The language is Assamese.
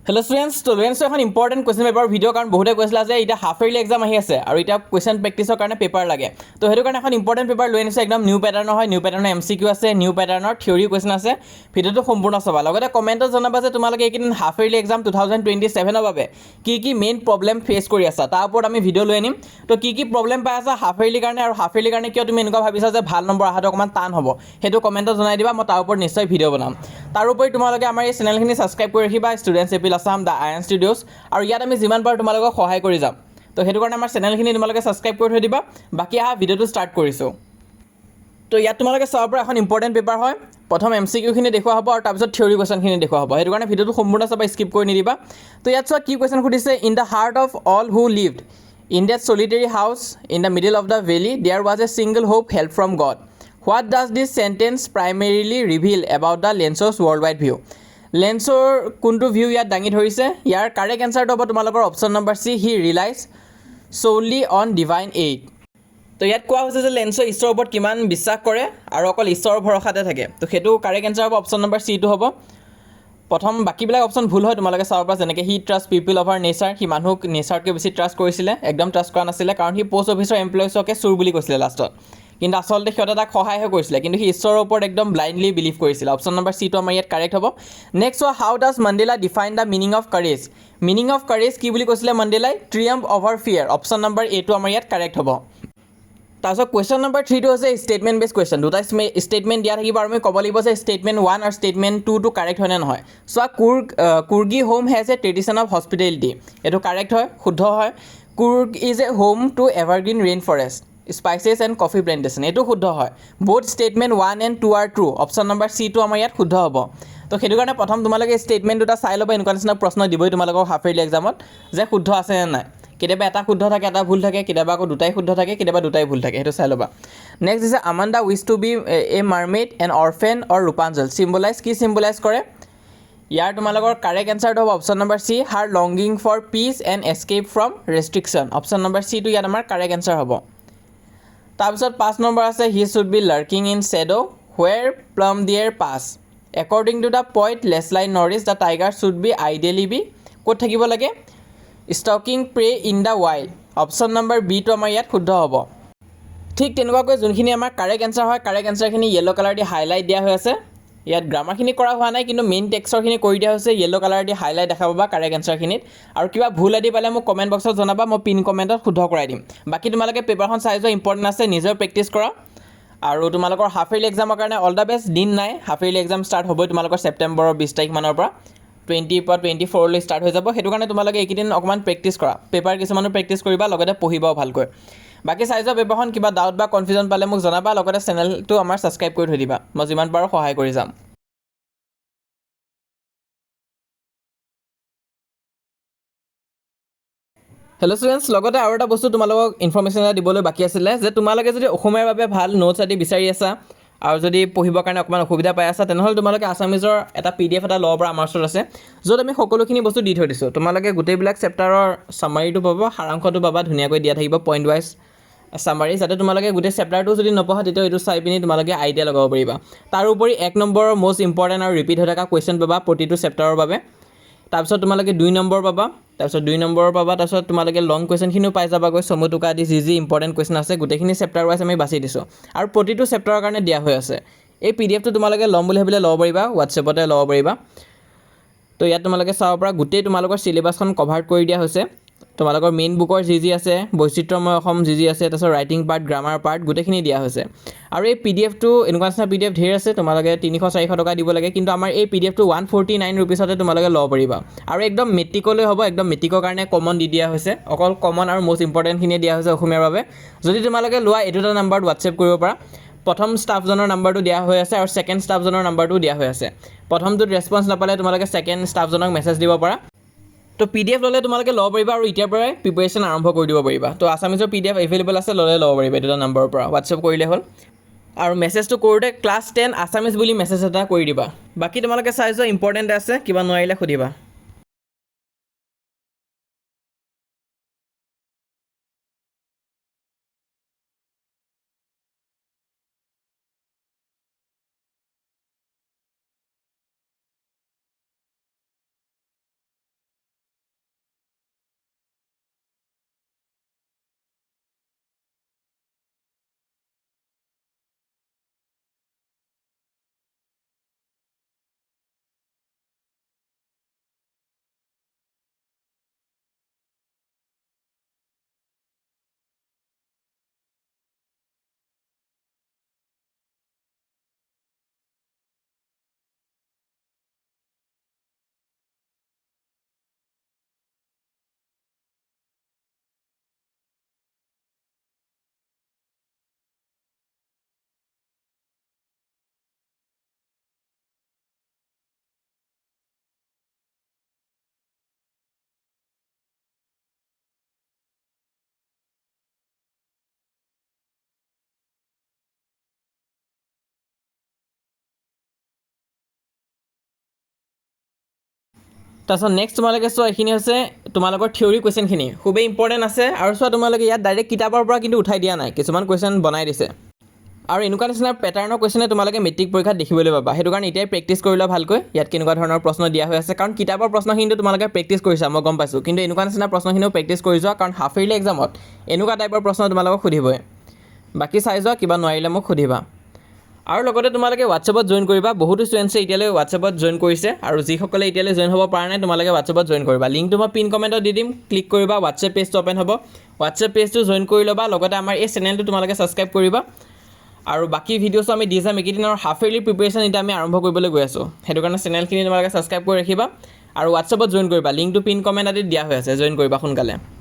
Hello students, to learn so important question paper video কাৰণ বহুতে কৈছিল যে এটা হাফ ইয়াৰলি এক্সাম আহি আছে আৰু এটা কোৱেশ্চন প্ৰেক্টিছৰ কাৰণে পেপাৰ লাগে তো হেতু কাৰণে এখন ইম্পৰ্টেন্ট পেপাৰ লৈ আনিছে একদম নিউ প্যাটাৰ্নৰ হয় নিউ প্যাটাৰ্নৰ এমসিকিউ আছে নিউ প্যাটাৰ্নৰ থিওৰি কোৱেশ্চন আছে ভিডিওটো সম্পূৰ্ণ চাবা লগতে কমেন্টত জনাবা যে তোমালোকে এইকিদিন হাফ ইয়াৰলি এক্সাম 2027 ৰ বাবে কি মেইন প্ৰবলেম ফেস কৰি আছা তাৰ ওপৰত আমি ভিডিও লৈ আনিম তো কি প্ৰবলেম পাই আছা হাফ ইয়াৰলি কাৰণে আৰু হাফ ইয়াৰলি কাৰণে কিয় তুমি এনেকুৱা ভাবিছা যে ভাল নম্বৰ আহাটো অকমান টান হ'ব হেতু কমেন্টত জনাই দিবা মই তাৰ ওপৰত নিশ্চয় ভিডিও বনাম তাৰ উপৰি তোমালোকে আমাৰ এই চেনেলখিনি সাবস্ক্ৰাইব কৰি ৰাখিবা ষ্টুডেন্টছ এপিল আসাম দা আয়ন ষ্টুডিওছ আৰু ইয়াত আমি যিমান পাৰো তোমালোকক সহায় কৰি যাম তো হেতু কাৰণে আমাৰ চেনেলখিনি তোমালোকে সাবস্ক্ৰাইব কৰি থৈ দিবা বাকি আহা ভিডিওটো ষ্টাৰ্ট কৰিছো তো ইয়াত তোমালোকে চাব পৰা এখন ইম্পৰ্টেন্ট পেপাৰ হয় প্ৰথম এমসিকিউ খিনি দেখুৱা হ'ব আৰু তাৰপিছত থিওৰি কোৱেশ্চনখিনি দেখুৱা হ'ব হেতু কাৰণে ভিডিওটো সম্পূৰ্ণ চাবা স্কিপ কৰি নিদিবা তো ইয়াত চোৱা কি কোৱেশ্চন খুদিছে in the heart of all who lived in that solitary house in the middle of the valley there was a single hope help from God What does this sentence primarily reveal about the Lenso's worldwide view? Lensor kuntu view yat dangi thorise. Yar correct answer to hobo tumalokor option number C. He relies solely on divine aid. তো ইয়াত কোৱা হৈছে যে লেন্সো ঈশ্বৰৰ ওপৰত কিমান বিশ্বাস কৰে আৰু অকল ঈশ্বৰৰ ভৰসাতে থাকে তো হেতু কাৰেক্ট আনসাৰ হ'ব অপচন নম্বৰ সি টো হ'ব প্ৰথম বাকিবিলাক অপচন ভুল হয় তোমালোকে চাব পৰা যেনেকৈ হি ট্ৰাষ্ট পিপল অভাৰ নেচাৰ হি মানুহক নেচাৰতকৈ বেছি ট্ৰাষ্ট কৰিছিলে একদম ট্ৰাষ্ট কৰা নাছিলে কাৰণ হি পোষ্ট অফিচৰ এমপ্লয়িজকে চুৰ বুলি কৈছিলে লাষ্টত কিন্তু আসলতে সিহঁতে তাক সহায়হে কৰিছিলে কিন্তু সি ঈশ্বৰৰ ওপৰত একদম ব্লাইণ্ডলি বিলিভ কৰিছিলে অপচন নম্বৰ সি টো আমাৰ ইয়াত কাৰেক্ট হ'ব নেক্সট হোৱা how does Mandela define the meaning of courage কি বুলি কৈছিলে মণ্ডেলাই triumph over fear option number A টো আমাৰ ইয়াত কাৰেক্ট হ'ব তাৰপিছত কুৱেশ্যন নম্বৰ 3 টো হৈছে ষ্টেটমেণ্ট বেছ কুৱেশ্যন দুটা ষ্টেটমেণ্ট দিয়া থাকিব আৰু আমি ক'ব লাগিব যে ষ্টেটমেণ্ট 1 আৰু ষ্টেটমেণ্ট 2 টো কাৰেক্ট হয় নে নহয় চোৱা Coorgi home has a tradition of hospitality এইটো কাৰেক্ট হয় শুদ্ধ হয় Coorg is a home to evergreen rain forest spices and coffee plantation এইটো শুদ্ধ হয় both statement 1 and 2 are true option number C টো আমাৰ ইয়াত শুদ্ধ হ'ব তো সেইটো কাৰণে প্ৰথম তোমালোকে ষ্টেটমেণ্ট দুটা চাই ল'বা এনেকুৱা নিচিনা প্ৰশ্ন দিবই তোমালোকক হাফ ইয়াৰলি এক্সামত যে শুদ্ধ আছে নে নাই কেতিয়াবা এটা শুদ্ধ থাকে এটা ভুল থাকে কেতিয়াবা আকৌ দুটাই শুদ্ধ থাকে কেতিয়াবা দুটাই ভুল থাকে সেইটো চাই ল'বা নেক্সট দিছে Amanda wish to be a mermaid an orphan or Rapunzel symbolise কৰে ইয়াৰ তোমালোকৰ কাৰেক্ট এনচাৰটো হ'ব option number C her longing for peace and escape from restriction option number C টো ইয়াত আমাৰ কাৰেক্ট এনচাৰ হ'ব তাৰপিছত 5 নম্বৰ আছে he should be lurking in shadow where plum deer pass according to the point লেছলাইন নৰিছ the tiger should be ideally be ক'ত থাকিব লাগে stalking prey in the wild option number B টো আমাৰ ইয়াত শুদ্ধ হ'ব ঠিক তেনেকুৱাকৈ যোনখিনি আমাৰ কাৰেক্ট এনচাৰ হয় কাৰেক্ট এনচাৰখিনি য়েলো কালাৰ দি হাইলাইট দিয়া হৈ আছে ইয়াত গ্ৰামাৰখিনি কৰা হোৱা নাই কিন্তু মেইন টেক্সটৰখিনি কৰি দিয়া হৈছে য়েলো কালাৰ দি হাইলাইট দেখা পাবা কাৰেক্ট এনচাৰখিনিত আৰু কিবা ভুল আদি পালে মোক কমেণ্ট বক্সত জনাবা মই পিন কমেণ্টত শুদ্ধ কৰাই দিম বাকী তোমালোকে পেপাৰখন চাই যোৱা ইম্পৰ্টেণ্ট আছে নিজৰ প্ৰেক্টিছ কৰা আৰু তোমালোকৰ হাফ ইয়াৰলি এক্সামৰ কাৰণে অল দ্য বেষ্ট দিন নাই হাফ ইয়াৰলি এক্সাম ষ্টাৰ্ট হ'বই তোমালোকৰ ছেপ্টেম্বৰৰ 20 তাৰিখ মানৰ পৰা 20 পৰা 24 লৈ ষ্টাৰ্ট হৈ যাব সেইটো কাৰণে তোমালোকে এইকেইদিন অকমান প্ৰেক্টিছ কৰা পেপাৰ কিছুমানো প্ৰেক্টিছ কৰিবা লগতে পঢ়িবাও ভালকৈ বাকি চাই যোৱা পেপাৰখন কিবা ডাউট বা কনফিউজন পালে মোক জনাবা লগতে চেনেলটো আমাৰ সাবস্ক্ৰাইব কৰি থৈ দিবা মই যিমান পাৰো সহায় কৰি যাম হেল্ল' ষ্টুডেণ্টছ লগতে আৰু এটা বস্তু তোমালোকক ইনফৰমেশ্যন এটা দিবলৈ বাকী আছিলে যে তোমালোকে যদি অসমীয়াৰ বাবে ভাল নোটছ আদি বিচাৰি আছা আৰু যদি পঢ়িবৰ কাৰণে অকমান অসুবিধা পাই আছা তেনেহ'লে তোমালোকে আছামিজৰ এটা PDF এটা ল'ব পৰা আমাৰ ওচৰত আছে য'ত আমি সকলোখিনি বস্তু দি থৈ দিছোঁ তোমালোকে গোটেইবিলাক চেপ্টাৰৰ সামাৰিটো পাবা সাৰাংশটো পাবা ধুনীয়াকৈ দিয়া থাকিব পইণ্ট ৱাইজ সামাৰি যাতে তোমালোকে গোটেই চেপ্টাৰটো যদি নপঢ়া তেতিয়া এইটো চাই পিনি তোমালোকে আইডিয়া লগাব পাৰিবা তাৰোপৰি 1 নম্বৰৰ মোষ্ট ইম্পৰ্টেণ্ট আৰু ৰিপিট হৈ থকা কুৱেশ্যন পাবা প্ৰতিটো চেপ্টাৰৰ বাবে তাৰপিছত তোমালোকে 2 নম্বৰ পাবা তাৰপিছত 2 নম্বৰৰ পাবা তাৰপিছত তোমালোকে লং কুৱেশ্যনখিনিও পাই যাবাগৈ চমুটুকা আদি যি ইম্পৰ্টেণ্ট কুৱেশ্যন আছে গোটেইখিনি চেপ্টাৰ ৱাইজ আমি বাছি দিছোঁ আৰু প্ৰতিটো চেপ্টাৰৰ কাৰণে দিয়া হৈ আছে এই PDFটো তোমালোকে ল'ম বুলি ভাবিলে ল'ব পাৰিবা হোৱাটছএপতে ল'ব পাৰিবা তো ইয়াত তোমালোকে চাব পৰা গোটেই তোমালোকৰ চিলেবাছখন কভাৰ কৰি দিয়া হৈছে তোমালোকৰ মেইন বুকৰ যি আছে বৈচিত্ৰ্যময় অসম যি আছে তাৰপিছত ৰাইটিং পাৰ্ট গ্ৰামাৰ পাৰ্ট গোটেইখিনি দিয়া হৈছে আৰু এই PDFটো এনেকুৱা নিচিনা PDF ঢেৰ আছে তোমালোকে 300-400 টকা দিব লাগে কিন্তু আমাৰ এই PDFটো 149 ৰুপিছতে তোমালোকে ল'ব পাৰিবা আৰু একদম মেট্ৰিকলৈ হ'ব একদম মেট্ৰিকৰ কাৰণে কমন দি দিয়া হৈছে অকল কমন আৰু মোষ্ট ইম্পৰ্টেণ্টখিনি দিয়া হৈছে অসমীয়াৰ বাবে যদি তোমালোকে লোৱা এই দুটা নম্বৰত হোৱাটছএপ কৰিব পাৰা প্ৰথম ষ্টাফজনৰ নাম্বাৰটো দিয়া হৈ আছে আৰু সেকেন্ড ষ্টাফজনৰ নাম্বাৰটো দিয়া হৈ আছে প্ৰথমটোত ৰেসপন্স নাপালে তোমালোকে সেকেন্ড ষ্টাফজনক মেছেজ দিব পাৰা তো PDF ল'লে তোমালোকে ল'ব পাৰিবা আৰু এতিয়াৰ পৰাই প্ৰিপাৰেচন আৰম্ভ কৰি দিব পাৰিবা তো আছামিজৰ PDF এভেইলেবল আছে ল'লে ল'ব পাৰিবা এটা নম্বৰৰ পৰা হোৱাটছএপ কৰিলে হ'ল আৰু মেছেজটো কৰোঁতে ক্লাছ 10 আছামিজ বুলি মেছেজ এটা কৰি দিবা বাকি তোমালোকে চাই যোৱা ইম্পৰ্টেণ্ট আছে কিবা নোৱাৰিলে সুধিবা তাৰপিছত নেক্সট তোমালোকে চোৱা এইখিনি হৈছে তোমালোকৰ থিয়ৰী কুৱেশ্যনখিনি খুবেই ইম্পৰ্টেণ্ট আছে আৰু চোৱা তোমালোকে ইয়াত ডাইৰেক্ট কিতাপৰ পৰা কিন্তু উঠাই দিয়া নাই কিছুমান কুৱেশ্যন বনাই দিছে আৰু এনেকুৱা নিচিনা পেটাৰ্ণৰ কুৱেশ্যনে তোমালোকে মেট্ৰিক পৰীক্ষাত দেখিবলৈ পাবা সেইটো কাৰণে এতিয়াই প্ৰেক্টিছ কৰি লোৱা ভালকৈ ইয়াত কেনেকুৱা ধৰণৰ প্ৰশ্ন দিয়া হৈ আছে কাৰণ কিতাপৰ প্ৰশ্নখিনিতো তোমালোকে প্ৰেক্টিছ কৰিছা মই গম পাইছোঁ কিন্তু এনেকুৱা নিচিনা প্ৰশ্নখিনিও প্ৰেক্টিছ কৰি যোৱা কাৰণ হাফ ইয়াৰলি এক্সামত এনেকুৱা টাইপৰ প্ৰশ্ন তোমালোকক সুধিবই বাকী চাই যোৱা কিবা নোৱাৰিলে মোক সুধিবা আৰু লগতে তোমালোকে হোৱাটছএপত জইন কৰিবা বহুতো ষ্টুডেণ্টছে এতিয়ালৈ হোৱাটছএপত জইন কৰিছে আৰু যিসকলে এতিয়ালৈ জইন হ'ব পৰা নাই তোমালোকে হোৱাটছএপত জইন কৰিবা লিংকটো মই পিন কমেণ্টত দি দিম ক্লিক কৰিবা হোৱাটছএপ পেজটো অ'পেন হ'ব হোৱাটছএপ পেজটো জইন কৰি ল'বা লগতে আমাৰ এই চেনেলটো তোমালোকে ছাবস্ক্ৰাইব কৰিবা আৰু বাকী ভিডিঅ'ছো আমি দি যাম এইকেইদিনৰ হাফ ইয়াৰলি প্ৰিপেৰেশ্যন এতিয়া আমি আৰম্ভ কৰিবলৈ গৈ আছোঁ সেইটো কাৰণে চেনেলখিনি তোমালোকে ছাবস্ক্ৰাইব কৰি ৰাখিবা আৰু হোৱাটছএপত জইন কৰিবা লিংকটো পিন কমেণ্ট আদিত দিয়া হৈ আছে জইন কৰিবা সোনকালে